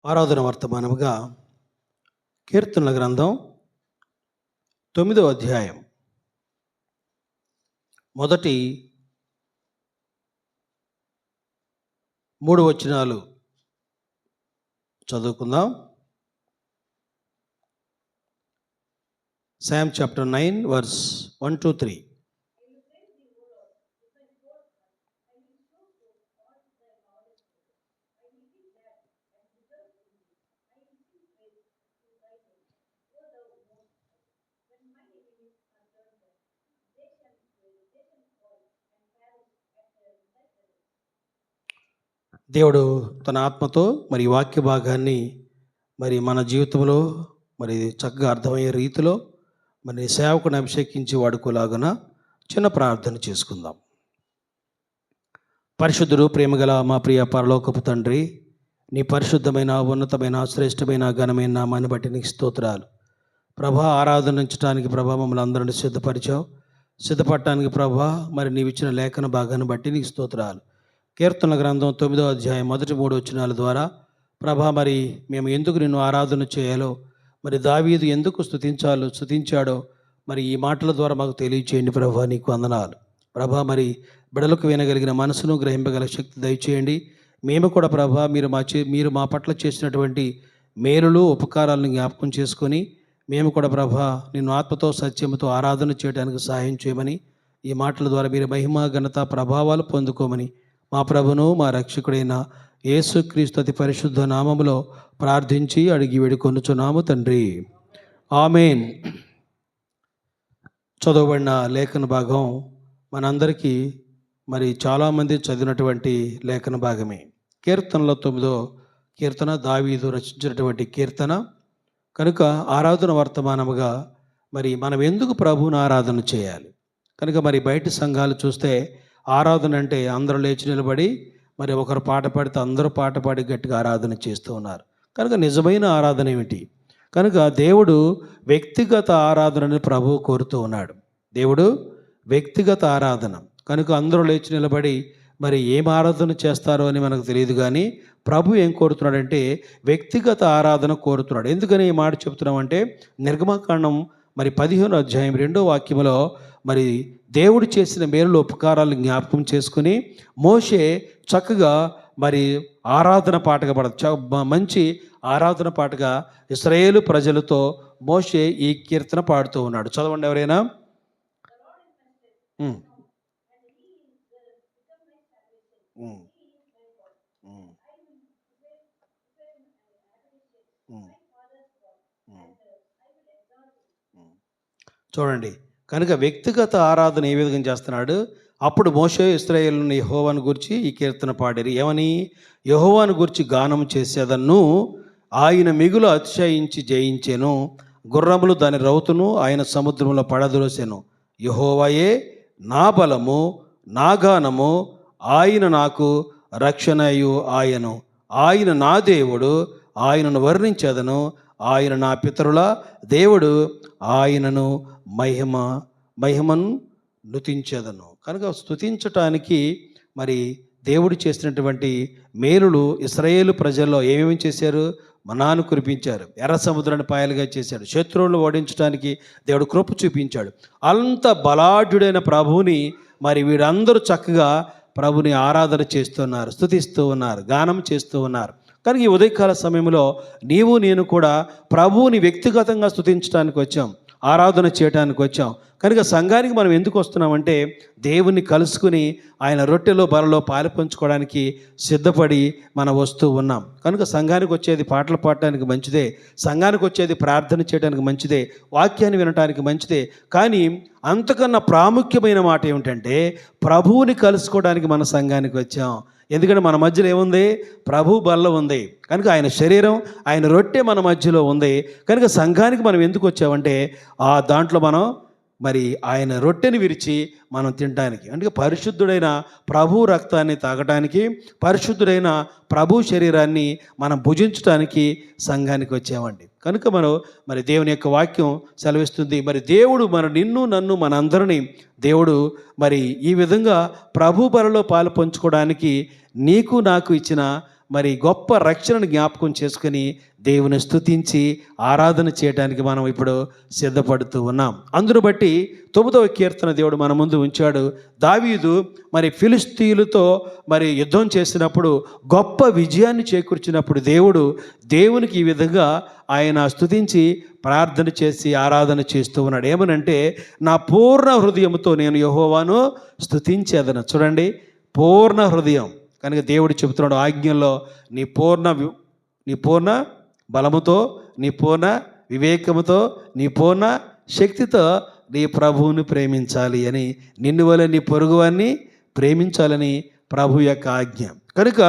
ఆరాధన వర్తమానముగా కీర్తనల గ్రంథం 9వ అధ్యాయం మొదటి 3 వచనాలు చదువుకుందాం. Psalm chapter 9 verse 1 to 3. దేవుడు తన ఆత్మతో మరి వాక్య భాగాన్ని మన జీవితంలో చక్కగా అర్థమయ్యే రీతిలో సేవకుని అభిషేకించి వాడుకోలాగున చిన్న ప్రార్థన చేసుకుందాం. పరిశుద్ధుడు, ప్రేమగల మా ప్రియ పరలోకపు తండ్రి, నీ పరిశుద్ధమైన, ఉన్నతమైన, శ్రేష్టమైన, ఘనమైన నామాన్ని బట్టి నీకు స్తోత్రాలు. ప్రభా, ఆరాధనించడానికి ప్రభా మమ్మల్ని అందరినీ సిద్ధపడటానికి ప్రభా నీవు ఇచ్చిన లేఖన భాగాన్ని బట్టి నీకు స్తోత్రాలు. కీర్తనల గ్రంథం 9వ అధ్యాయం మొదటి 3 వచనాల ద్వారా ప్రభా మేము ఎందుకు నిన్ను ఆరాధన చేయాలో, దావీదు ఎందుకు స్తుతించాడో ఈ మాటల ద్వారా మాకు తెలియచేయండి ప్రభా. నీకు వందనాలు ప్రభా. బిడలకు వినగలిగిన మనసును గ్రహింపగల శక్తి దయచేయండి. మేము కూడా ప్రభా మీరు మా పట్ల చేసినటువంటి మేలులు, ఉపకారాలను జ్ఞాపకం చేసుకొని మేము కూడా ప్రభా నిన్ను ఆత్మతో సత్యముతో ఆరాధన చేయడానికి సహాయం చేయమని, ఈ మాటల ద్వారా మీరు మహిమ, ఘనత, ప్రభావాలు పొందుకోమని మా ప్రభును మా రక్షకుడైన యేసుక్రీస్తు అతి పరిశుద్ధ నామములో ప్రార్థించి అడిగి వేడుకొనుచున్నాము తండ్రి, ఆమేన్. చదవబడిన లేఖన భాగం మనందరికీ చాలామంది చదివినటువంటి లేఖన భాగమే. కీర్తనలో 9వ కీర్తన దావీదు రచించినటువంటి కీర్తన కనుక ఆరాధన వర్తమానముగా మనం ఎందుకు ప్రభువును ఆరాధన చేయాలి కనుక బయట సంఘాలు చూస్తే ఆరాధన అంటే అందరూ లేచి నిలబడి ఒకరు పాట పాడితే అందరూ పాట పాడి గట్టిగా ఆరాధన చేస్తూ ఉన్నారు. కనుక నిజమైన ఆరాధన ఏమిటి? కనుక దేవుడు వ్యక్తిగత ఆరాధనని ప్రభువు కోరుతూ ఉన్నాడు. దేవుడు వ్యక్తిగత ఆరాధన కనుక అందరూ లేచి నిలబడి ఏం ఆరాధన చేస్తారో అని మనకు తెలియదు, కానీ ప్రభు ఏం కోరుతున్నాడంటే వ్యక్తిగత ఆరాధన కోరుతున్నాడు. ఎందుకని ఈ మాట చెప్తున్నామంటే నిర్గమకాండం 15వ అధ్యాయం 2వ వాక్యములో దేవుడు చేసిన మేలులు, ఉపకారాలను జ్ఞాపకం చేసుకుని మోషే చక్కగా ఆరాధన పాటగా మంచి ఆరాధన పాటగా ఇశ్రాయేలు ప్రజలతో మోషే ఈ కీర్తన పాడుతూ ఉన్నాడు. చదవండి ఎవరైనా. చూడండి, కనుక వ్యక్తిగత ఆరాధన ఏ విధంగా చేస్తున్నాడు. అప్పుడు మోషే ఇశ్రాయేలును యెహోవాను గురించి ఈ కీర్తన పాడిరి. ఏమని? యెహోవాను గురించి గానం చేసేదన్ను, ఆయన మిగులు అతిశయించి జయించెను, గుర్రములు దాని రౌతును ఆయన సముద్రంలో పడద్రోసెను. యెహోవాయే నా బలము, నా గానము, ఆయన నాకు రక్షణయు ఆయను. ఆయన నా దేవుడు, ఆయనను వర్ణించేదను. ఆయన నా పితరుల దేవుడు, ఆయనను మహిమను నుతించేదను. కనుక స్తుతించటానికి దేవుడు చేసినటువంటి మేలులు ఇశ్రాయేలు ప్రజల్లో ఏమేమి చేశారు? మన్నాను కురిపించారు, ఎర్ర సముద్రాన్ని పాయలుగా చేశాడు, శత్రువులను ఓడించడానికి దేవుడు కృప చూపించాడు. అంత బలాఢ్యుడైన ప్రభువుని వీరందరూ చక్కగా ప్రభుని ఆరాధన చేస్తున్నారు, స్తుతిస్తూ ఉన్నారు, గానం చేస్తూ ఉన్నారు. కానీ ఈ ఉదయకాల సమయంలో నీవు నేను కూడా ప్రభువుని వ్యక్తిగతంగా స్తుతించడానికి వచ్చాం, ఆరాధన చేయడానికి వచ్చాం. కనుక సంఘానికి మనం ఎందుకు వస్తున్నామంటే దేవుణ్ణి కలుసుకుని ఆయన రొట్టెలో బలలో పాలు పంచుకోవడానికి సిద్ధపడి మనం వస్తూ ఉన్నాం. కనుక సంఘానికి వచ్చేది పాటలు పాడటానికి మంచిదే, సంఘానికి వచ్చేది ప్రార్థన చేయడానికి మంచిదే, వాక్యాన్ని వినటానికి మంచిదే. కానీ అంతకన్నా ప్రాముఖ్యమైన మాట ఏమిటంటే ప్రభువుని కలుసుకోవడానికి మన సంఘానికి వచ్చాం. ఎందుకంటే మన మధ్యలో ఏముంది? ప్రభు బల్ల ఉంది. కనుక ఆయన శరీరం, ఆయన రొట్టె మన మధ్యలో ఉంది. కనుక సంఘానికి మనం ఎందుకు వచ్చామంటే దాంట్లో మనం ఆయన రొట్టెని విరిచి మనం తినడానికి, అంటే పరిశుద్ధుడైన ప్రభు రక్తాన్ని తాగటానికి, పరిశుద్ధుడైన ప్రభు శరీరాన్ని మనం భుజించడానికి సంఘానికి వచ్చామండి. కనుక మనం దేవుని యొక్క వాక్యం సెలవిస్తుంది. దేవుడు నిన్ను, నన్ను, మనందరినీ దేవుడు ఈ విధంగా ప్రభు బలలో పాలు పంచుకోవడానికి నీకు నాకు ఇచ్చిన మరి గొప్ప రక్షణను జ్ఞాపకం చేసుకుని దేవుని స్తుతించి ఆరాధన చేయడానికి మనం ఇప్పుడు సిద్ధపడుతూ ఉన్నాం. అందును బట్టి 9వ కీర్తన దేవుడు మన ముందు ఉంచాడు. దావీదు మరి ఫిలిష్తీయులతో మరి యుద్ధం చేసినప్పుడు గొప్ప విజయాన్ని చేకూర్చినప్పుడు దేవునికి ఈ విధంగా ఆయన స్తుతించి ప్రార్థన చేసి ఆరాధన చేస్తూ ఉన్నాడు. ఏమనంటే, నా పూర్ణ హృదయంతో నేను యెహోవాను స్తుతించేదను. చూడండి, పూర్ణ హృదయం. కనుక దేవుడు చెబుతున్నాడు ఆజ్ఞల్లో, నీ పూర్ణ బలముతో, నీ పూర్ణ వివేకముతో, నీ పూర్ణ శక్తితో నీ ప్రభువుని ప్రేమించాలి అని, నిన్ను వలె నీ పొరుగువాన్ని ప్రేమించాలని ప్రభు యొక్క ఆజ్ఞ. కనుక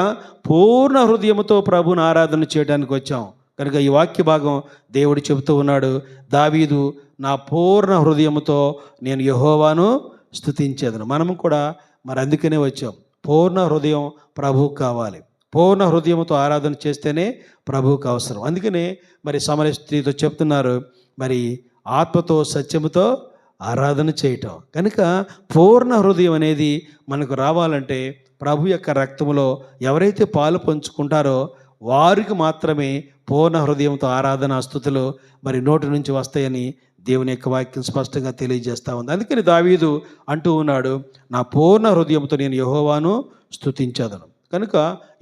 పూర్ణ హృదయముతో ప్రభువుని ఆరాధన చేయడానికి వచ్చాం. కనుక ఈ వాక్య భాగం దేవుడు చెబుతూ ఉన్నాడు, దావీదు నా పూర్ణ హృదయముతో నేను యెహోవాను స్తుతించేదను. మనము కూడా మరి అందుకనే వచ్చాం. పూర్ణ హృదయం ప్రభువుకు కావాలి. పూర్ణ హృదయంతో ఆరాధన చేస్తేనే ప్రభువుకు అవసరం. అందుకనే మరి సమరయ స్త్రీతో చెప్తున్నారు, మరి ఆత్మతో సత్యముతో ఆరాధన చేయటం. కనుక పూర్ణ హృదయం అనేది మనకు రావాలంటే ప్రభు యొక్క రక్తములో ఎవరైతే పాలు పంచుకుంటారో వారికి మాత్రమే పూర్ణ హృదయంతో ఆరాధన స్తుతులు మరి నోటి నుంచి వస్తాయని దేవుని యొక్క వాక్యం స్పష్టంగా తెలియజేస్తూ ఉంది. అందుకని దావీదు అంటూ ఉన్నాడు, నా పూర్ణ హృదయంతో నేను యెహోవాను స్తుతించేదను. కనుక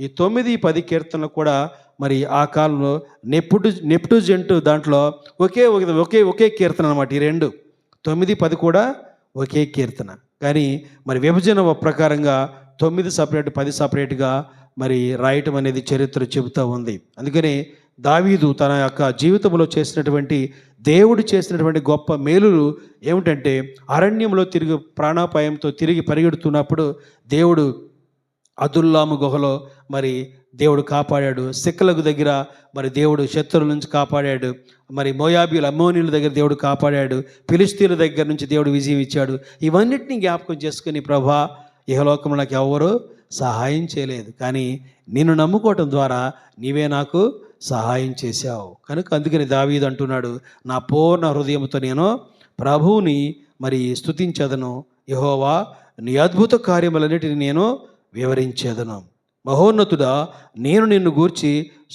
ఈ 9, 10 కీర్తనలు కూడా మరి ఆ కాలంలో నెప్టుజెంట్ దాంట్లో ఒకే కీర్తన అనమాట. ఈ 2 9, 10 కూడా ఒకే కీర్తన. కానీ మరి విభజన ప్రకారంగా 9 సపరేట్, 10 సపరేట్గా మరి రాయటం అనేది చరిత్ర చెబుతూ ఉంది. అందుకని దావీదు తన యొక్క జీవితంలో దేవుడు చేసినటువంటి గొప్ప మేలులు ఏమిటంటే, అరణ్యంలో ప్రాణాపాయంతో తిరిగి పరిగెడుతున్నప్పుడు దేవుడు అదుల్లాము గుహలో మరి దేవుడు కాపాడాడు. సిక్కలకు దగ్గర మరి దేవుడు శత్రువుల నుంచి కాపాడాడు. మరి మోయాబీలు అమ్మోనీయుల దగ్గర దేవుడు కాపాడాడు. ఫిలిష్తీయుల దగ్గర నుంచి దేవుడు విజయం ఇచ్చాడు. ఇవన్నిటినీ జ్ఞాపకం చేసుకుని, ప్రభా ఇహలోకంలో నాకు ఎవరు సహాయం చేయలేదు, కానీ నిన్ను నమ్ముకోవటం ద్వారా నీవే నాకు సహాయం చేశావు. కనుక అందుకని దావీదు అంటున్నాడు, నా పూర్ణ హృదయంతో నేను ప్రభువుని మరి స్తుతించేదను. యెహోవా నీ అద్భుత కార్యములన్నిటిని నేను వివరించేదను. మహోన్నతుడా, నేను నిన్ను గూర్చి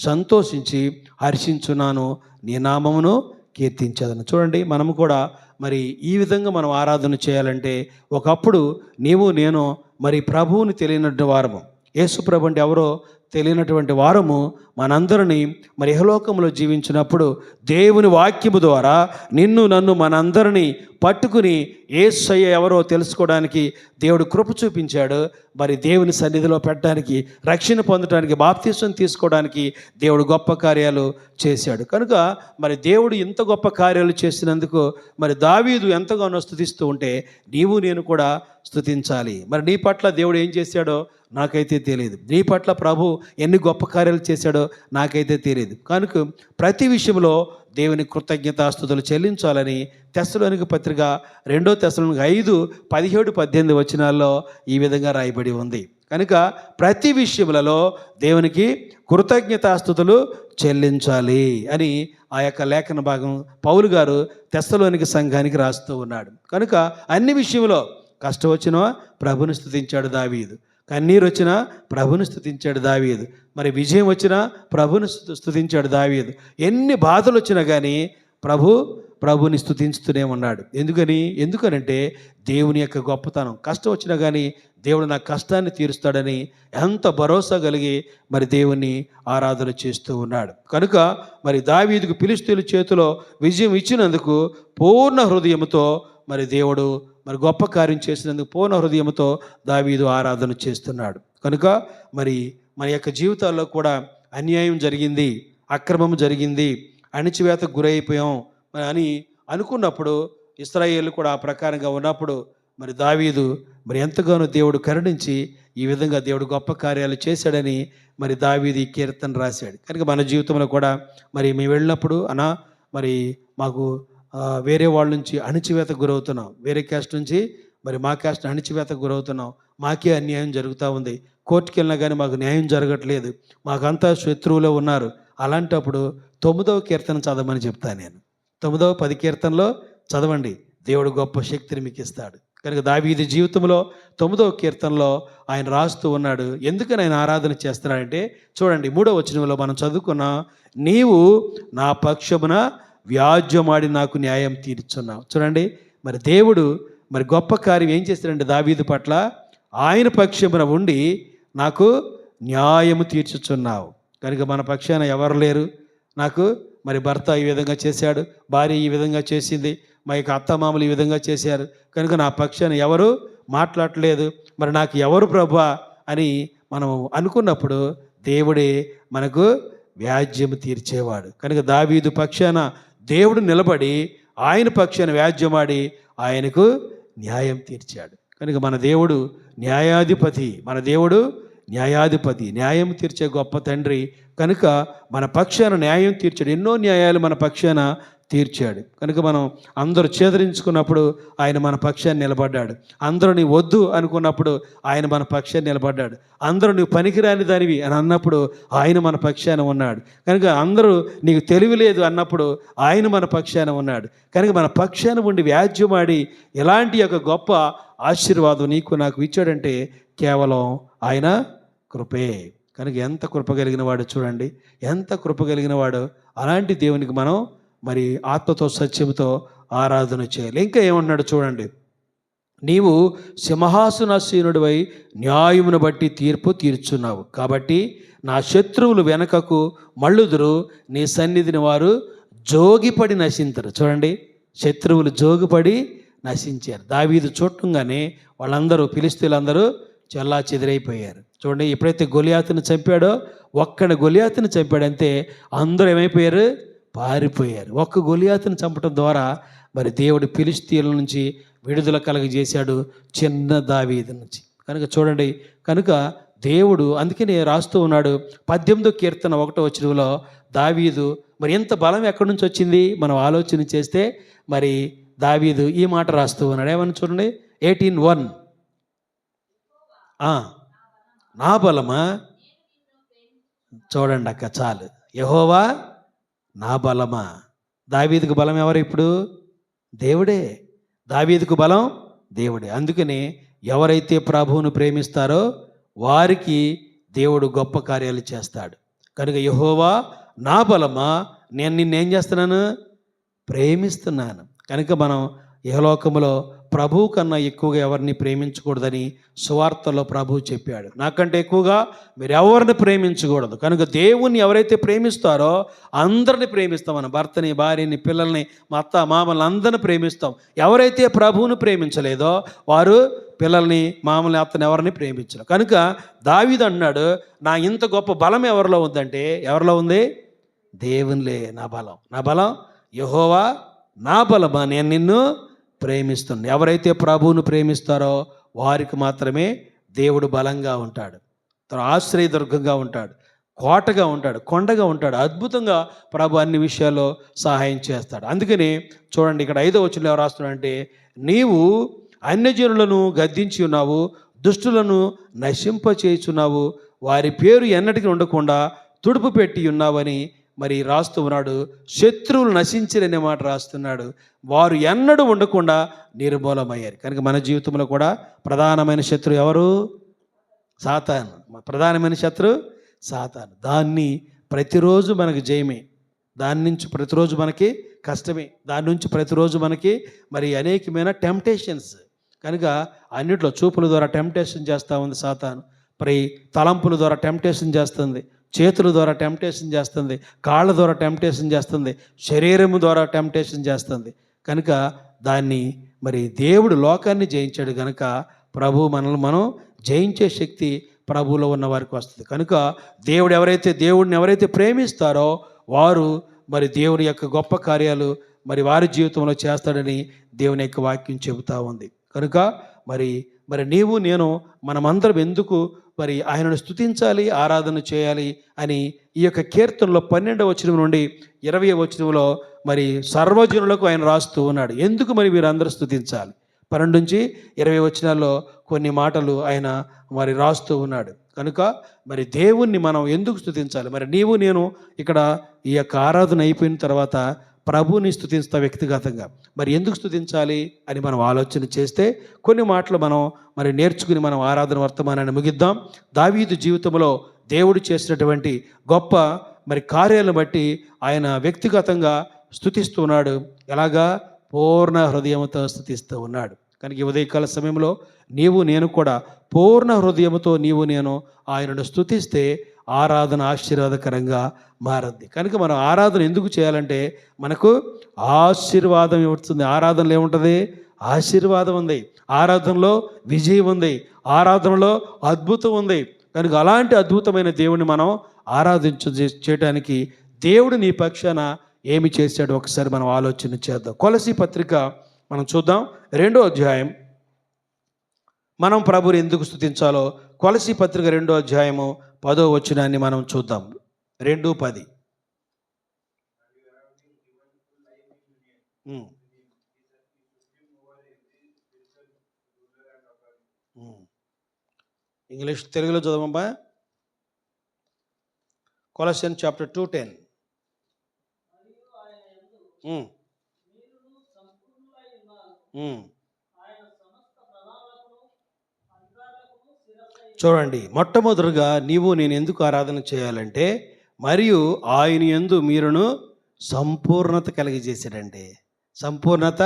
సంతోషించి హర్షించున్నాను, నీ నామమును కీర్తించేదను. చూడండి, మనము కూడా మరి ఈ విధంగా మనం ఆరాధన చేయాలంటే, ఒకప్పుడు నీవు నేను మరి ప్రభువుని తెలియనటువంటి వారము, యేసు ప్రభు అంటే ఎవరో తెలియనటువంటి వారము మనందరినీ మరి ఇహలోకంలో జీవించినప్పుడు దేవుని వాక్యము ద్వారా నిన్ను నన్ను మనందరినీ పట్టుకుని యేసయ్య ఎవరో తెలుసుకోవడానికి దేవుడు కృప చూపించాడు. మరి దేవుని సన్నిధిలో పెట్టడానికి, రక్షణ పొందడానికి, బాప్తిసం తీసుకోవడానికి దేవుడు గొప్ప కార్యాలు చేశాడు. కనుక మరి దేవుడు ఇంత గొప్ప కార్యాలు చేసినందుకు మరి దావీదు ఎంతగానో స్తుతిస్తూ ఉంటే నీవు నేను కూడా స్తుతించాలి. మరి నీ పట్ల దేవుడు ఏం చేశాడో నాకైతే తెలియదు, నీ పట్ల ప్రభు ఎన్ని గొప్ప కార్యాలు చేశాడో నాకైతే తెలియదు. కనుక ప్రతి విషయంలో దేవుని కృతజ్ఞతాస్తుతులు చెల్లించాలని తెస్సలోనిక పత్రిక 2 తెస్సలోనిక 5, 17, 18 వచనాల్లో ఈ విధంగా రాయబడి ఉంది. కనుక ప్రతి విషయములలో దేవునికి కృతజ్ఞతాస్తుతులు చెల్లించాలి అని ఆ యొక్క లేఖన భాగం పౌలు గారు తెస్సలోనిక సంఘానికి రాస్తూ ఉన్నాడు. కనుక అన్ని విషయంలో కష్టం వచ్చినా ప్రభుని స్తుతించాడు దావీదు, కన్నీరు వచ్చినా ప్రభుని స్తుతించాడు దావీదు, మరి విజయం వచ్చినా ప్రభుని స్తుతించాడు దావీదు. ఎన్ని బాధలు వచ్చినా కానీ ప్రభుని స్తుతించుతూనే ఉన్నాడు. ఎందుకనంటే దేవుని యొక్క గొప్పతనం. కష్టం వచ్చినా కానీ దేవుడు నా కష్టాన్ని తీరుస్తాడని ఎంత భరోసా కలిగి మరి దేవుని ఆరాధన చేస్తూ ఉన్నాడు. కనుక మరి దావీదుకు ఫిలిష్తీయుల చేతిలో విజయం ఇచ్చినందుకు పూర్ణ హృదయంతో మరి దేవుడు మరి గొప్ప కార్యం చేసినందుకు పూర్ణ హృదయంతో దావీదు ఆరాధన చేస్తున్నాడు. కనుక మరి మన యొక్క జీవితాల్లో కూడా అన్యాయం జరిగింది, అక్రమం జరిగింది, అణిచివేతకు గురైపోయాం అని అనుకున్నప్పుడు, ఇశ్రాయేలు కూడా ఆ ప్రకారంగా ఉన్నప్పుడు మరి దావీదు మరి ఎంతగానో దేవుడు కరుణించి ఈ విధంగా దేవుడు గొప్ప కార్యాలు చేశాడని మరి దావీదు ఈ కీర్తన రాశాడు. కనుక మన జీవితంలో కూడా మరి మేము వెళ్ళినప్పుడు మరి మాకు వేరే వాళ్ళ నుంచి అణిచివేతకు గురవుతున్నాం, వేరే క్యాస్ట్ నుంచి మరి మా క్యాస్ట్ అణిచివేతకు గురవుతున్నాం, మాకే అన్యాయం జరుగుతూ ఉంది, కోర్టుకి వెళ్ళినా కానీ మాకు న్యాయం జరగట్లేదు, మాకంతా శత్రువులో ఉన్నారు. అలాంటప్పుడు 9వ కీర్తన చదవమని చెప్తాను నేను. 9, 10 కీర్తనలో చదవండి, దేవుడు గొప్ప శక్తిని మీకు ఇస్తాడు. కనుక దావీదు జీవితంలో 9వ కీర్తనలో ఆయన రాస్తూ ఉన్నాడు. ఎందుకని ఆయన ఆరాధన చేస్తున్నాడంటే చూడండి 3వ వచనంలో మనం చదువుకున్న, నీవు నా పక్షమున వ్యాజ్యమాడి నాకు న్యాయం తీర్చున్నావు. చూడండి మరి దేవుడు మరి గొప్ప కార్యం ఏం చేస్తాడంటే దావీదు పట్ల, ఆయన పక్షమున ఉండి నాకు న్యాయము తీర్చుచున్నావు. కనుక మన పక్షాన ఎవరు లేరు. నాకు మరి భర్త ఈ విధంగా చేశాడు, భార్య ఈ విధంగా చేసింది, మా యొక్క అత్తమామలు ఈ విధంగా చేశారు, కనుక నా పక్షాన ఎవరు మాట్లాడలేదు, మరి నాకు ఎవరు ప్రభువా అని మనం అనుకున్నప్పుడు దేవుడే మనకు వ్యాజ్యం తీర్చేవాడు. కనుక దావీదు పక్షాన దేవుడు నిలబడి ఆయన పక్షాన వ్యాజ్యమాడి ఆయనకు న్యాయం తీర్చాడు. కనుక మన దేవుడు న్యాయాధిపతి, మన దేవుడు న్యాయాధిపతి, న్యాయం తీర్చే గొప్ప తండ్రి. కనుక మన పక్షాన న్యాయం తీర్చాడు, ఎన్నో న్యాయాలు మన పక్షాన తీర్చాడు. కనుక మనం అందరూ చేదరించుకున్నప్పుడు ఆయన మన పక్షాన్ని నిలబడ్డాడు. అందరూ నీ వద్దు అనుకున్నప్పుడు ఆయన మన పక్షాన్ని నిలబడ్డాడు. అందరూ నువ్వు పనికిరాని దానివి అని అన్నప్పుడు ఆయన మన పక్షాన ఉన్నాడు. కనుక అందరూ నీకు తెలివి లేదు అన్నప్పుడు ఆయన మన పక్షాన ఉన్నాడు. కనుక మన పక్షాన ఉండి వ్యాజ్యమాడి ఎలాంటి యొక్క గొప్ప ఆశీర్వాదం నీకు నాకు ఇచ్చాడంటే కేవలం ఆయన కృపే. కనుక ఎంత కృప కలిగిన వాడు చూడండి, ఎంత కృప కలిగిన వాడు. అలాంటి దేవునికి మనం మరి ఆత్మతో సత్యంతో ఆరాధన చేయాలి. ఇంకా ఏమన్నాడు చూడండి, నీవు సింహాసనాసీనుడివై న్యాయమును బట్టి తీర్పు తీర్చున్నావు, కాబట్టి నా శత్రువులు వెనకకు మళ్ళుదురు, నీ సన్నిధిని వారు జోగిపడి నశించరు. చూడండి, శత్రువులు జోగిపడి నశించారు. దావీదు చూడగానే వాళ్ళందరూ ఫిలిష్తీయులందరూ చెల్లా చెదిరైపోయారు. చూడండి, ఎప్పుడైతే గొలియాతుని చంపాడో, ఒక్కడి గొలియాతుని చంపాడంతే అందరూ ఏమైపోయారు, పారిపోయారు. ఒక్క గొలియాతుని చంపడం ద్వారా మరి దేవుడు ఫిలిష్తీయుల నుంచి విడుదల కలగజేశాడు, చిన్న దావీదు నుంచి. కనుక చూడండి, కనుక దేవుడు అందుకనే రాస్తూ ఉన్నాడు 18వ కీర్తన 1వ వచనంలో దావీదు మరి ఎంత బలం ఎక్కడి నుంచి వచ్చింది మనం ఆలోచన చేస్తే మరి దావీదు ఈ మాట రాస్తూ ఉన్నాడు. ఏమని చూడండి 18:1, నా బలమా, చూడండి అక్క చాలు, యెహోవా నా బలమా. దావీదుకు బలం ఎవరు ఇప్పుడు? దేవుడే. దావీదుకు బలం దేవుడే. అందుకని ఎవరైతే ప్రభువును ప్రేమిస్తారో వారికి దేవుడు గొప్ప కార్యాలు చేస్తాడు. కనుక యెహోవా నా బలమా, నేను నిన్నేం చేస్తున్నాను, ప్రేమిస్తున్నాను. కనుక మనం ఇహలోకములో ప్రభువు కన్నా ఎక్కువగా ఎవరిని ప్రేమించకూడదని సువార్తలో ప్రభువు చెప్పాడు. నాకంటే ఎక్కువగా మీరు ఎవరిని ప్రేమించకూడదు. కనుక దేవుణ్ణి ఎవరైతే ప్రేమిస్తారో అందరిని ప్రేమిస్తాం. మన భర్తని, భార్యని, పిల్లల్ని, మా అత్త మామల్ని అందరిని ప్రేమిస్తాం. ఎవరైతే ప్రభువును ప్రేమించలేదో వారు పిల్లల్ని, మామల్ని, అత్తని ఎవరిని ప్రేమించరు. కనుక దావీదు అన్నాడు, నా ఇంత గొప్ప బలం ఎవరిలో ఉందంటే, ఎవరిలో ఉంది? దేవునిలే నా బలం. నా బలం యెహోవా నా బలమా, నేను నిన్ను ప్రేమిస్తున్నాను. ఎవరైతే ప్రభువును ప్రేమిస్తారో వారికి మాత్రమే దేవుడు బలంగా ఉంటాడు, ఆశ్రయదుర్గంగా ఉంటాడు, కోటగా ఉంటాడు, కొండగా ఉంటాడు. అద్భుతంగా ప్రభు అన్ని విషయాల్లో సహాయం చేస్తాడు. అందుకని చూడండి, ఇక్కడ 5వ వచనంలో రాస్తున్నాడంటే, నీవు అన్యజనులను గద్దించి ఉన్నావు, దుష్టులను నశింపచేయుచున్నావు, వారి పేరు ఎన్నటికీ ఉండకుండా తుడుపు పెట్టి ఉన్నావని మరి రాస్తూ ఉన్నాడు. శత్రువులు నశించరనే మాట రాస్తున్నాడు. వారు ఎన్నడూ ఉండకుండా నిర్మూలమయ్యారు. కనుక మన జీవితంలో కూడా ప్రధానమైన శత్రువు ఎవరు? సాతాను. ప్రధానమైన శత్రువు సాతాను. దాన్ని ప్రతిరోజు మనకి జయమే, దాని నుంచి ప్రతిరోజు మనకి కష్టమే, దాని నుంచి ప్రతిరోజు మనకి మరి అనేకమైన టెంప్టేషన్స్. కనుక అన్నిట్లో చూపుల ద్వారా టెంప్టేషన్ చేస్తూ ఉంది సాతాను, మరి తలంపుల ద్వారా టెంప్టేషన్ చేస్తుంది, చేతుల ద్వారా టెంప్టేషన్ చేస్తుంది, కాళ్ళ ద్వారా టెంప్టేషన్ చేస్తుంది, శరీరము ద్వారా టెంప్టేషన్ చేస్తుంది. కనుక దాన్ని మరి దేవుడు లోకాన్ని జయించాడు కనుక ప్రభు మనల్ని మనం జయించే శక్తి ప్రభువులో ఉన్న వారికి వస్తుంది. కనుక దేవుడిని ఎవరైతే ప్రేమిస్తారో వారు మరి దేవుని యొక్క గొప్ప కార్యాలు మరి వారి జీవితంలో చేస్తాడని దేవుని యొక్క వాక్యం చెబుతూ ఉంది. కనుక మరి నీవు నేను మనమందరం ఎందుకు మరి ఆయనను స్తుతించాలి, ఆరాధన చేయాలి అని ఈ యొక్క కీర్తనలో 12వ వచనం నుండి 20వ వచనంలో మరి సర్వజనులకు ఆయన రాస్తూ ఉన్నాడు. ఎందుకు మరి వీరందరూ స్తుతించాలి? 12 నుంచి 20 వచనాల్లో కొన్ని మాటలు ఆయన మరి రాస్తూ ఉన్నాడు. కనుక మరి దేవుణ్ణి మనం ఎందుకు స్తుతించాలి? మరి నీవు నేను ఇక్కడ ఈ యొక్క ఆరాధన అయిపోయిన తర్వాత ప్రభుని స్తుతిస్తాం వ్యక్తిగతంగా. మరి ఎందుకు స్తుతించాలి అని మనం ఆలోచన చేస్తే కొన్ని మాటలు మనం మరి నేర్చుకుని మనం ఆరాధన వర్తమానాన్ని ముగిద్దాం. దావీదు జీవితంలో దేవుడు చేసినటువంటి గొప్ప మరి కార్యాలను బట్టి ఆయన వ్యక్తిగతంగా స్తుతిస్తూ ఉన్నాడు. ఎలాగా? పూర్ణ హృదయంతో స్తుతిస్తూ ఉన్నాడు. కనుక ఈ ఉదయకాల సమయంలో నీవు నేను కూడా పూర్ణ హృదయంతో నీవు నేను ఆయనను స్తుతిస్తే ఆరాధన ఆశీర్వాదకరంగా మారద్ది. కనుక మనం ఆరాధన ఎందుకు చేయాలంటే మనకు ఆశీర్వాదం ఇవ్వస్తుంది. ఆరాధనలో ఏముంటుంది? ఆశీర్వాదం ఉంది, ఆరాధనలో విజయం ఉంది, ఆరాధనలో అద్భుతం ఉంది. కనుక అలాంటి అద్భుతమైన దేవుని మనం చేయటానికి దేవుడు నీ పక్షాన ఏమి చేశాడో ఒకసారి మనం ఆలోచన చేద్దాం. కొలసీ పత్రిక మనం చూద్దాం, 2వ అధ్యాయం. మనం ప్రభుని ఎందుకు స్తుతించాలో కొలసీ పత్రిక 2వ అధ్యాయము 10వ వచనాన్ని మనం చూద్దాం. 2:10. ఇంగ్లీష్ తెలుగులో చదవమ్మా. కొలసియన్ చాప్టర్ 2:10. చూడండి, మొట్టమొదటిగా నీవు నేను ఎందుకు ఆరాధన చేయాలంటే మరియు ఆయన యందు మీరును సంపూర్ణత కలిగజేశాడండి. సంపూర్ణత,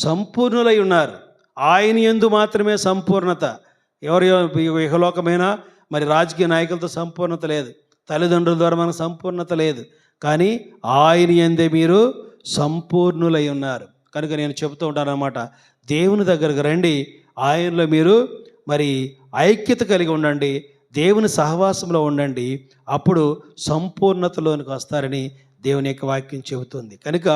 సంపూర్ణులై ఉన్నారు. ఆయన యందు మాత్రమే సంపూర్ణత. ఎవరి ఇహలోకమైన మరి రాజకీయ నాయకులతో సంపూర్ణత లేదు, తల్లిదండ్రుల ద్వారా మనకు సంపూర్ణత లేదు, కానీ ఆయన యందే మీరు సంపూర్ణులై ఉన్నారు. కనుక నేను చెబుతూ ఉంటాను అన్నమాట, దేవుని దగ్గరకు రండి, ఆయనలో మీరు మరి ఐక్యత కలిగి ఉండండి, దేవుని సహవాసంలో ఉండండి, అప్పుడు సంపూర్ణతలోనికి వస్తారని దేవుని యొక్క వాక్యం చెబుతుంది. కనుక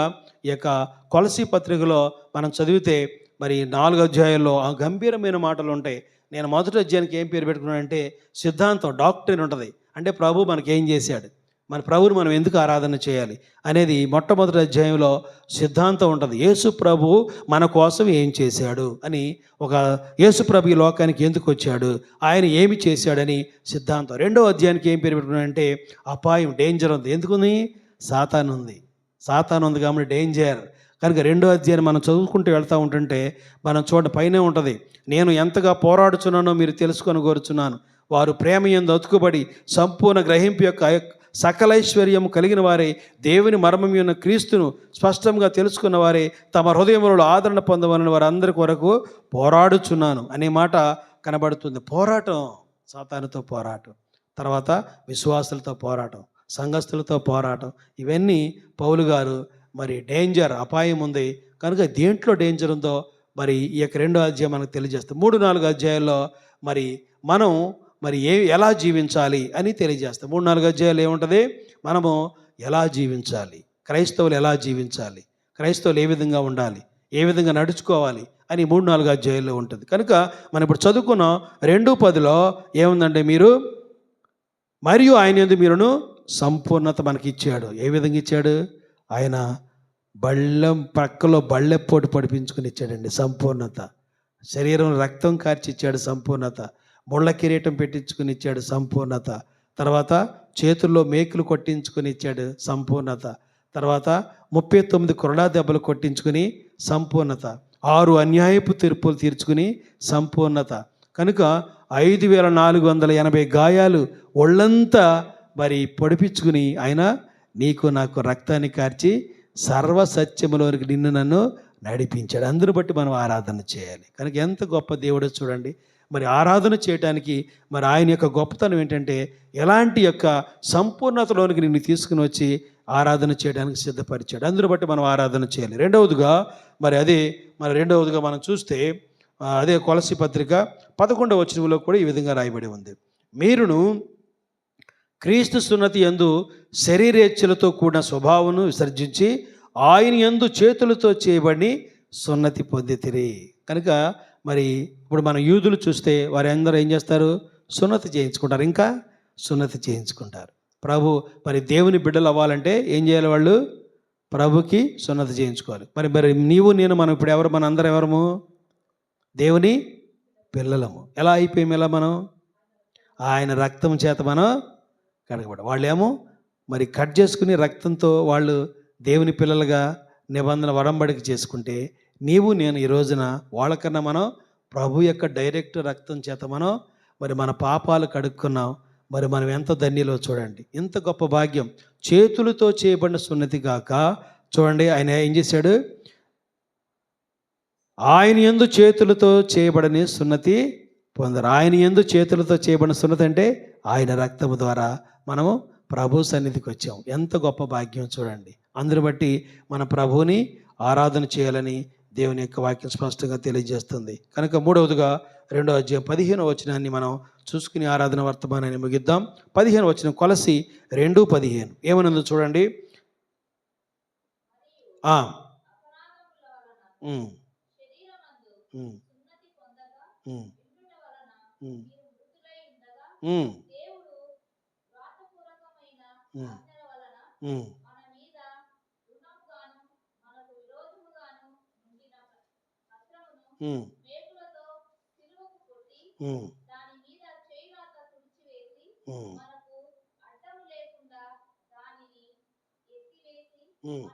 ఈ యొక్క కొలసీ పత్రికలో మనం చదివితే మరి 4 అధ్యాయాల్లో ఆ గంభీరమైన మాటలు ఉంటాయి. నేను మొదటి అధ్యాయానికి ఏం పేరు పెట్టుకున్నానంటే సిద్ధాంతం, డాక్ట్రిన్ ఉంటుంది. అంటే ప్రభు మనకి ఏం చేశాడు, మన ప్రభువుని మనం ఎందుకు ఆరాధన చేయాలి అనేది మొట్టమొదటి అధ్యాయంలో సిద్ధాంతం ఉంటుంది. యేసు ప్రభు మన కోసం ఏం చేశాడు అని, ఒక యేసు ప్రభు ఈ లోకానికి ఎందుకు వచ్చాడు, ఆయన ఏమి చేశాడని సిద్ధాంతం. 2వ అధ్యాయానికి ఏం పేరు పెట్టుకున్నాడంటే అపాయం, డేంజర్ ఉంది. ఎందుకుంది? సాతాను ఉంది. సాతాను ఉంది కాబట్టి డేంజర్. కనుక 2వ అధ్యాయాన్ని మనం చదువుకుంటూ వెళ్తూ ఉంటుంటే మనం పైనే ఉంటుంది, నేను ఎంతగా పోరాడుచున్నానో మీరు తెలుసుకొని కోరుచున్నాను, వారు ప్రేమ యందు అతుకుబడి సంపూర్ణ గ్రహింపు యొక్క సకలైశ్వర్యము కలిగిన వారే, దేవుని మర్మం ఉన్న క్రీస్తును స్పష్టంగా తెలుసుకున్న వారే తమ హృదయములలో ఆదరణ పొందవలని వారందరి కొరకు పోరాడుచున్నాను అనే మాట కనబడుతుంది. పోరాటం, సాతానుతో పోరాటం, తర్వాత విశ్వాసులతో పోరాటం, సంఘస్థులతో పోరాటం, ఇవన్నీ పౌలు గారు మరి డేంజర్, అపాయం ఉంది. కనుక దేంట్లో డేంజర్ ఉందో మరి ఈ యొక్క 2వ అధ్యాయం మనకు తెలియజేస్తాం. 3-4 అధ్యాయాల్లో మరి మనం మరి ఎలా జీవించాలి అని తెలియజేస్తాం. 3-4 అధ్యాయాలు ఏముంటుంది, మనము ఎలా జీవించాలి, క్రైస్తవులు ఎలా జీవించాలి, క్రైస్తవులు ఏ విధంగా ఉండాలి, ఏ విధంగా నడుచుకోవాలి అని 3-4 అధ్యాయాల్లో ఉంటుంది. కనుక మనం ఇప్పుడు చదువుకున్న 2:10లో ఏముందంటే మీరు మరియు ఆయన యందు మీరును సంపూర్ణత మనకి ఇచ్చాడు. ఏ విధంగా ఇచ్చాడు? ఆయన బళ్ళెం పక్కలో బళ్ళెపోటు పడిపించుకుని ఇచ్చాడండి సంపూర్ణత. శరీరం రక్తం కార్చి ఇచ్చాడు సంపూర్ణత. ముళ్ళ కిరీటం పెట్టించుకుని ఇచ్చాడు సంపూర్ణత. తర్వాత చేతుల్లో మేకులు కొట్టించుకుని ఇచ్చాడు సంపూర్ణత. తర్వాత 39 కొరడా దెబ్బలు కొట్టించుకుని సంపూర్ణత. 6 అన్యాయపు తీర్పులు తీర్చుకుని సంపూర్ణత. కనుక 5480 గాయాలు ఒళ్ళంతా మరి పొడిపించుకుని ఆయన నీకు నాకు రక్తాన్ని కార్చి సర్వసత్యములోనికి నిన్ను నన్ను నడిపించాడు. అందును బట్టి మనం ఆరాధన చేయాలి. కనుక ఎంత గొప్ప దేవుడో చూడండి. మరి ఆరాధన చేయటానికి మరి ఆయన యొక్క గొప్పతనం ఏంటంటే ఎలాంటి యొక్క సంపూర్ణతలోనికి నిన్ను తీసుకుని వచ్చి ఆరాధన చేయడానికి సిద్ధపరిచాడు. అందును బట్టి మనం ఆరాధన చేయాలి. రెండవదిగా మనం చూస్తే అదే కొలసీ పత్రిక 11వ వచనంలో కూడా ఈ విధంగా రాయబడి ఉంది, మీరును క్రీస్తు సున్నతి యందు శరీరేచ్ఛలతో కూడిన స్వభావమును విసర్జించి ఆయన యందు చేతులతో చేయబడి సున్నతి పొందితిరి. కనుక మరి ఇప్పుడు మన యూదులు చూస్తే వారి అందరూ ఏం చేస్తారు? సున్నతి చేయించుకుంటారు, ఇంకా సున్నతి చేయించుకుంటారు. ప్రభు మరి దేవుని బిడ్డలు అవ్వాలంటే ఏం చేయాలి? వాళ్ళు ప్రభుకి సున్నతి చేయించుకోవాలి. మరి నీవు నేను మనం ఇప్పుడు ఎవరు? మన అందరం ఎవరము? దేవుని పిల్లలము. ఎలా అయిపోయాము? ఎలా మనం? ఆయన రక్తం చేత మనం కడగబడ. వాళ్ళేమో మరి కట్ చేసుకుని రక్తంతో వాళ్ళు దేవుని పిల్లలుగా నిబంధన వడంబడిక చేసుకుంటే నీవు నేను ఈ రోజున వాళ్ళకన్నా మనం ప్రభు యొక్క డైరెక్ట్ రక్తం చేత మనం మరి మన పాపాలు కడుక్కున్నాం. మరి మనం ఎంత ధన్యులో చూడండి. ఇంత గొప్ప భాగ్యం. చేతులతో చేయబడిన సున్నతి కాక చూడండి, ఆయన ఏం చేశాడు? ఆయన యందు చేతులతో చేయబడని సున్నతి పొందరు. ఆయన యందు చేతులతో చేయబడిన సున్నతి అంటే ఆయన రక్తము ద్వారా మనము ప్రభు సన్నిధికి వచ్చాం. ఎంత గొప్ప భాగ్యం చూడండి. అందుని బట్టి మన ప్రభువుని ఆరాధన చేయాలని దేవుని యొక్క వాక్యం స్పష్టంగా తెలియజేస్తుంది. కనుక మూడవదిగా 2వ అధ్యాయం 15వ వచనాన్ని మనం చూసుకుని ఆరాధన వర్తమానాన్ని ముగిద్దాం. 15వ వచనం, కొలసి 2:15 ఏమనుందో చూడండి. ఉమ్, ఉమ్, ఉమ్, ఉమ్, ఉమ్, ఉమ్, ఉమ్, ఉమ్, ఉమ్, ఉమ్, ఉమ్.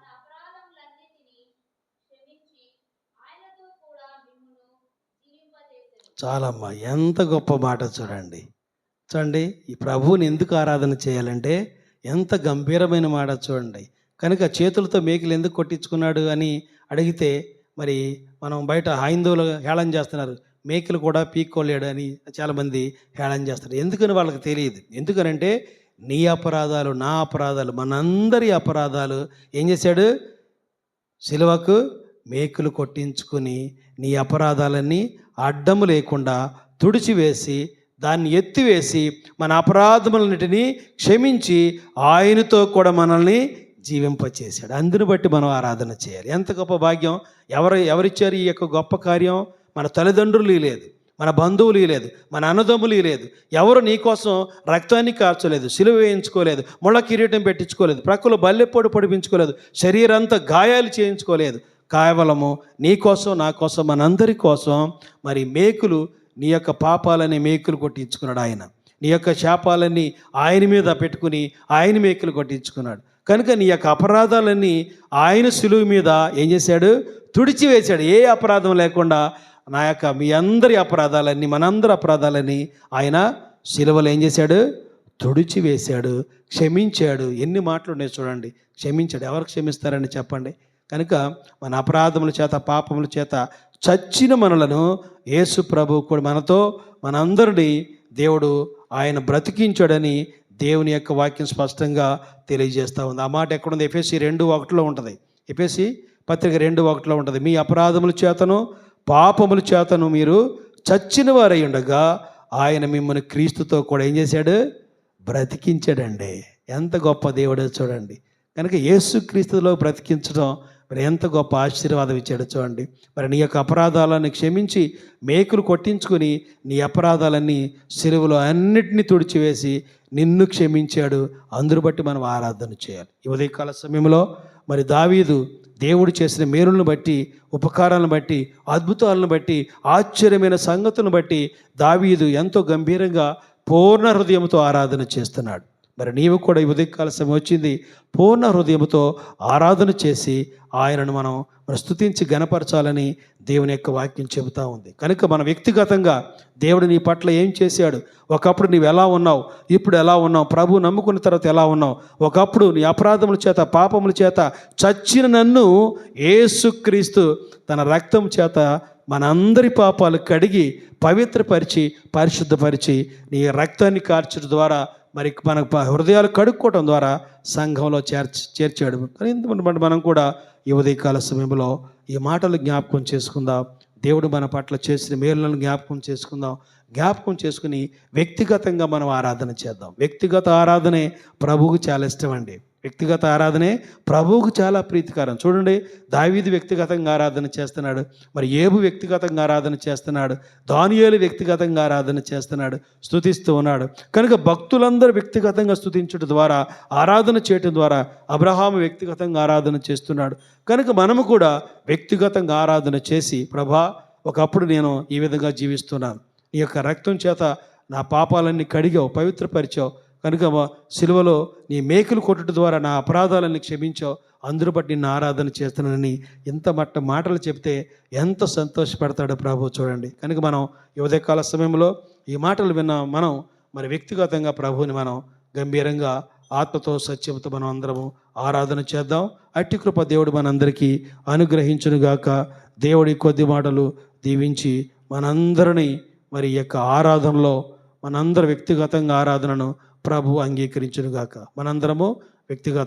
చాలమ్మా, ఎంత గొప్ప మాట చూడండి. చూడండి, ఈ ప్రభువుని ఎందుకు ఆరాధన చేయాలంటే ఎంత గంభీరమైన మాట చూడండి. కనుక చేతులతో మేకులు ఎందుకు కొట్టించుకున్నాడు అని అడిగితే మరి మనం బయట హైందవులు హేళన చేస్తున్నారు. మేకులు కూడా పీక్కోలేడు అని చాలామంది హేళన చేస్తారు. ఎందుకని వాళ్ళకి తెలియదు. ఎందుకనంటే నీ అపరాధాలు, నా అపరాధాలు, మనందరి అపరాధాలు ఏం చేశాడు? సిలువకు మేకులు కొట్టించుకుని నీ అపరాధాలన్నీ అడ్డము లేకుండా తుడిచివేసి దాన్ని ఎత్తివేసి మన అపరాధములన్నిటినీ క్షమించి ఆయనతో కూడా మనల్ని జీవింపచేశాడు. అందుని బట్టి మనం ఆరాధన చేయాలి. ఎంత గొప్ప భాగ్యం! ఎవరిచ్చారు ఈ యొక్క గొప్ప కార్యం? మన తల్లిదండ్రులు లేదు, మన బంధువులు లేదు, మన అన్నదమ్ములు లేదు. ఎవరు నీకోసం రక్తాన్ని కార్చలేదు, సిలువ వేయించుకోలేదు, ముళ్ళ కిరీటం పెట్టించుకోలేదు, ప్రక్కలో బల్లెపోటు పొడిపించుకోలేదు, శరీరంతా గాయాలు చేయించుకోలేదు. కేవలము నీ కోసం, నా కోసం, మనందరి కోసం మరి మేకులు, నీ యొక్క పాపాలని మేకులు కొట్టించుకున్నాడు ఆయన. నీ యొక్క శాపాలన్నీ ఆయన మీద పెట్టుకుని ఆయన మేకులు కొట్టించుకున్నాడు. కనుక నీ యొక్క అపరాధాలన్నీ ఆయన సిలువ మీద ఏం చేశాడు? తుడిచివేశాడు. ఏ అపరాధం లేకుండా నా యొక్క మీ అందరి అపరాధాలన్నీ, మనందరి అపరాధాలన్నీ ఆయన సిలువలో ఏం చేశాడు? తుడిచివేశాడు, క్షమించాడు. ఎన్ని మాటలు ఉన్నాయి చూడండి. క్షమించాడు. ఎవరు క్షమిస్తారని చెప్పండి. కనుక మన అపరాధముల చేత, పాపముల చేత చచ్చిన మనలను యేసు ప్రభు కూడా మనతో మనందరినీ దేవుడు ఆయన బ్రతికించాడని దేవుని యొక్క వాక్యం స్పష్టంగా తెలియజేస్తూ ఉంది. ఆ మాట ఎక్కడుంది? ఎఫెసీ 2:1 ఉంటుంది. ఎఫెసీ పత్రిక 2:1 ఉంటుంది. మీ అపరాధముల చేతను పాపముల చేతను మీరు చచ్చిన వారై ఉండగా ఆయన మిమ్మల్ని క్రీస్తుతో కూడా ఏం చేశాడు? బ్రతికించాడండి. ఎంత గొప్ప దేవుడో చూడండి. కనుక యేసు క్రీస్తులో బ్రతికించడం మరి ఎంత గొప్ప ఆశీర్వాదం ఇచ్చాడు చూడండి. మరి నీ యొక్క అపరాధాలను క్షమించి మేకులు కొట్టించుకుని నీ అపరాధాలన్నీ సిలువలో అన్నిటినీ తుడిచివేసి నిన్ను క్షమించాడు. అందును బట్టి మనం ఆరాధన చేయాలి. ఈ ఉదయకాల సమయంలో మరి దావీదు దేవుడు చేసిన మేలులను బట్టి, ఉపకారాలను బట్టి, అద్భుతాలను బట్టి, ఆశ్చర్యమైన సంగతులను బట్టి దావీదు ఎంతో గంభీరంగా పూర్ణ హృదయంతో ఆరాధన చేస్తున్నాడు. మరి నీవు కూడా ఈ ఉదయకాల సమయం వచ్చింది, పూర్ణ హృదయంతో ఆరాధన చేసి ఆయనను మనం స్తుతించి గణపరచాలని దేవుని యొక్క వాక్యం చెబుతూ ఉంది. కనుక మన వ్యక్తిగతంగా దేవుడు నీ పట్ల ఏం చేశాడు, ఒకప్పుడు నీవు ఎలా ఉన్నావు, ఇప్పుడు ఎలా ఉన్నావు, ప్రభు నమ్ముకున్న తర్వాత ఎలా ఉన్నావు, ఒకప్పుడు నీ అపరాధముల చేత, పాపముల చేత చచ్చిన నన్ను యేసుక్రీస్తు తన రక్తం చేత మనందరి పాపాలు కడిగి పవిత్రపరిచి పరిశుద్ధపరిచి నీ రక్తాన్ని కార్చడం ద్వారా మరి మన హృదయాలు కడుక్కోవటం ద్వారా సంఘంలో చేర్చాడు. కానీ ఇంతమంది మనం కూడా ఈ ఉదయకాల సమయంలో ఈ మాటలు జ్ఞాపకం చేసుకుందాం. దేవుడు మన పట్ల చేసిన మేలులను జ్ఞాపకం చేసుకుందాం. జ్ఞాపకం చేసుకుని వ్యక్తిగతంగా మనం ఆరాధన చేద్దాం. వ్యక్తిగత ఆరాధనే ప్రభువుకు చాలా ఇష్టం అండి. వ్యక్తిగత ఆరాధనే ప్రభువుకు చాలా ప్రీతికరం. చూడండి, దావీదు వ్యక్తిగతంగా ఆరాధన చేస్తున్నాడు, మరి యేబు వ్యక్తిగతంగా ఆరాధన చేస్తున్నాడు, దానియేలు వ్యక్తిగతంగా ఆరాధన చేస్తున్నాడు, స్తుతిస్తూ ఉన్నాడు. కనుక భక్తులందరూ వ్యక్తిగతంగా స్తుతించడం ద్వారా, ఆరాధన చేయటం ద్వారా అబ్రహాము వ్యక్తిగతంగా ఆరాధన చేస్తున్నాడు. కనుక మనము కూడా వ్యక్తిగతంగా ఆరాధన చేసి, ప్రభా ఒకప్పుడు నేను ఈ విధంగా జీవిస్తున్నాను, నీ యొక్క రక్తం చేత నా పాపాలన్నీ కడిగావు, పవిత్రపరిచావు, కనుక సిలువలో నీ మేకులు కొట్టుట ద్వారా నా అపరాధాలని క్షమించావు, అందరూ బట్టి నిన్ను ఆరాధన చేస్తున్నానని ఎంత మాటలు చెప్తే ఎంత సంతోషపడతాడో ప్రభు చూడండి. కనుక మనం ఈ ఉదయకాల సమయంలో ఈ మాటలు విన్న మనం మరి వ్యక్తిగతంగా ప్రభువుని మనం గంభీరంగా ఆత్మతో సత్యంతో మనం అందరము ఆరాధన చేద్దాం. అట్టి కృప దేవుడు మనందరికీ అనుగ్రహించునుగాక. దేవుడి కొద్ది మాటలు దీవించి మనందరినీ మరి ఈ యొక్క ఆరాధనలో మనందరి వ్యక్తిగతంగా ఆరాధనను ప్రభు అంగీకరించునుగాక. మనందరము వ్యక్తిగత